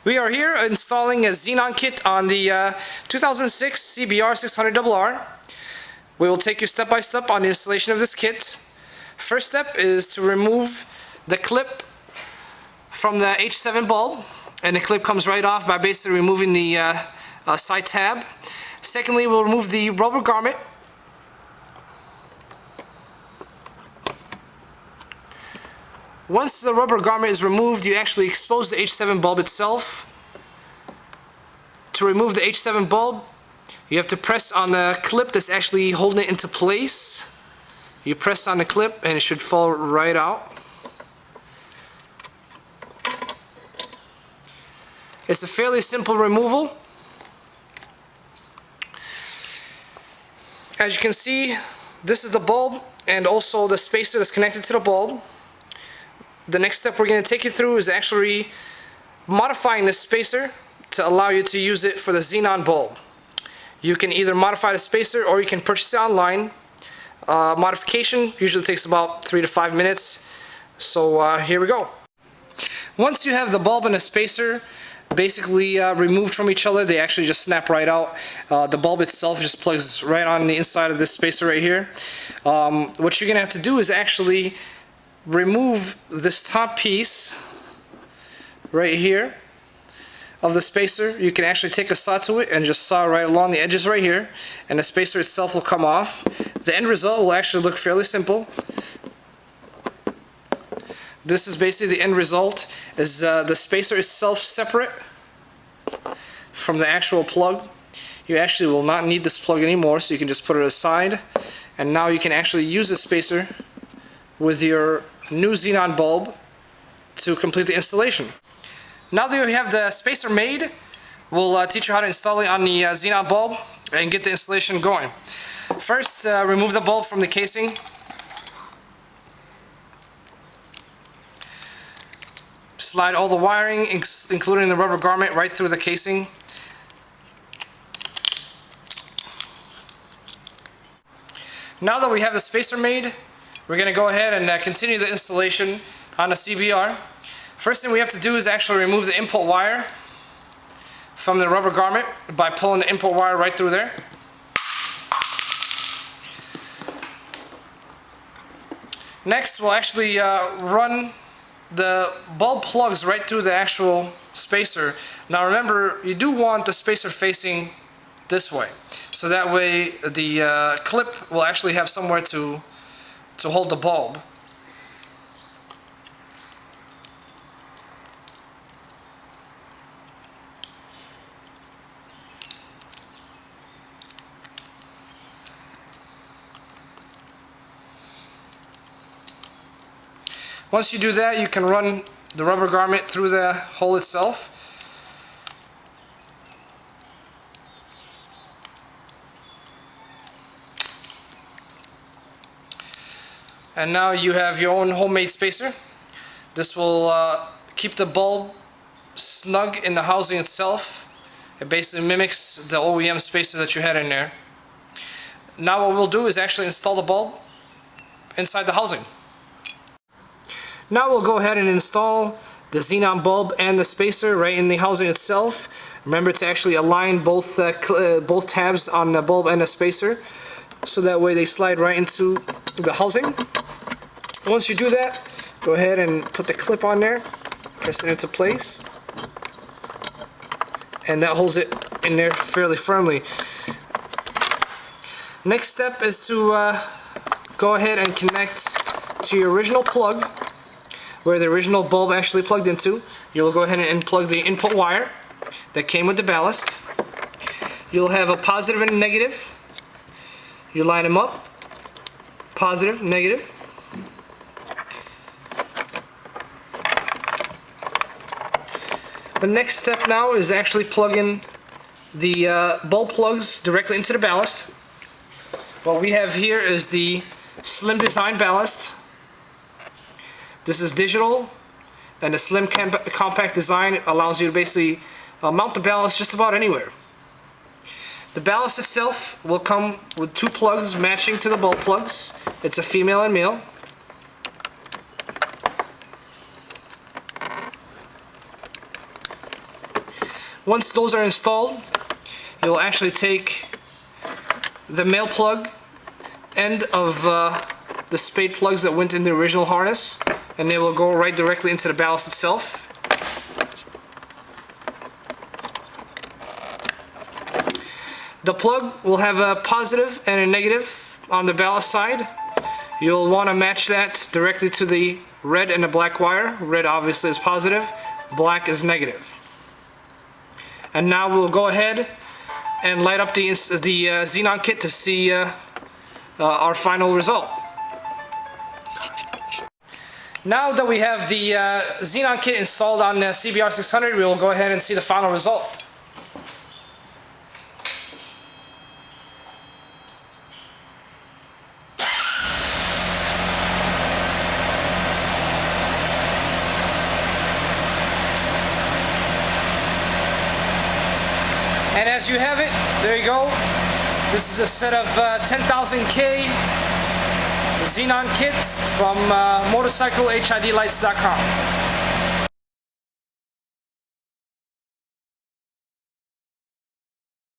We are here installing a Xenon kit on the 2006 CBR 600RR. We will take you step by step on the installation of this kit. First step is to remove the clip from the H7 bulb, and the clip comes right off by basically removing the side tab. Secondly, we'll remove the rubber garment. Once the rubber garment is removed, you actually expose the H7 bulb itself. To remove the H7 bulb, you have to press on the clip that's actually holding it into place. You press on the clip and it should fall right out. It's a fairly simple removal. As you can see, this is the bulb and also the spacer that's connected to the bulb. The next step we're going to take you through is actually modifying this spacer to allow you to use it for the Xenon bulb. You can either modify the spacer or you can purchase it online. Modification usually takes about 3 to 5 minutes. So here we go. Once you have the bulb and the spacer basically removed from each other, they actually just snap right out. The bulb itself just plugs right on the inside of this spacer right here. What you're going to have to do is actually remove this top piece right here of the spacer. You can actually take a saw to it and just saw right along the edges right here, and the spacer itself will come off. The end result will actually look fairly simple. This is basically the end result, is the spacer itself separate from the actual plug. You actually will not need this plug anymore, so you can just put it aside, and now you can actually use the spacer with your new Xenon bulb to complete the installation. Now that we have the spacer made, we'll teach you how to install it on the Xenon bulb and get the installation going. First, remove the bulb from the casing. Slide all the wiring, including the rubber garment, right through the casing. Now that we have the spacer made, we're going to go ahead and continue the installation on the CBR. First thing we have to do is actually remove the input wire from the rubber garment by pulling the input wire right through there. Next, we'll actually run the bulb plugs right through the actual spacer. Now remember, you do want the spacer facing this way, so that way the clip will actually have somewhere to hold the bulb. Once you do that, you can run the rubber garment through the hole itself. And now you have your own homemade spacer. This will keep the bulb snug in the housing itself. It basically mimics the OEM spacer that you had in there. Now what we'll do is actually install the bulb inside the housing. Now we'll go ahead and install the Xenon bulb and the spacer right in the housing itself. Remember to actually align both tabs on the bulb and the spacer, so that way they slide right into the housing. Once you do that, go ahead and put the clip on there, press it into place, and that holds it in there fairly firmly. Next step is to go ahead and connect to your original plug, where the original bulb actually plugged into. You'll go ahead and unplug the input wire that came with the ballast. You'll have a positive and a negative. You line them up, positive, negative. The next step now is actually plugging the bulb plugs directly into the ballast. What we have here is the slim design ballast. This is digital, and the slim compact design allows you to basically mount the ballast just about anywhere. The ballast itself will come with 2 plugs matching to the bulb plugs. It's a female and male. Once those are installed, you'll actually take the male plug end of the spade plugs that went in the original harness, and they will go right directly into the ballast itself. The plug will have a positive and a negative on the ballast side. You'll want to match that directly to the red and the black wire. Red obviously is positive, black is negative. And now we'll go ahead and light up the Xenon kit to see our final result. Now that we have the Xenon kit installed on the CBR 600, we will go ahead and see the final result. And as you have it, there you go. This is a set of 10,000K Xenon kits from motorcyclehidlights.com.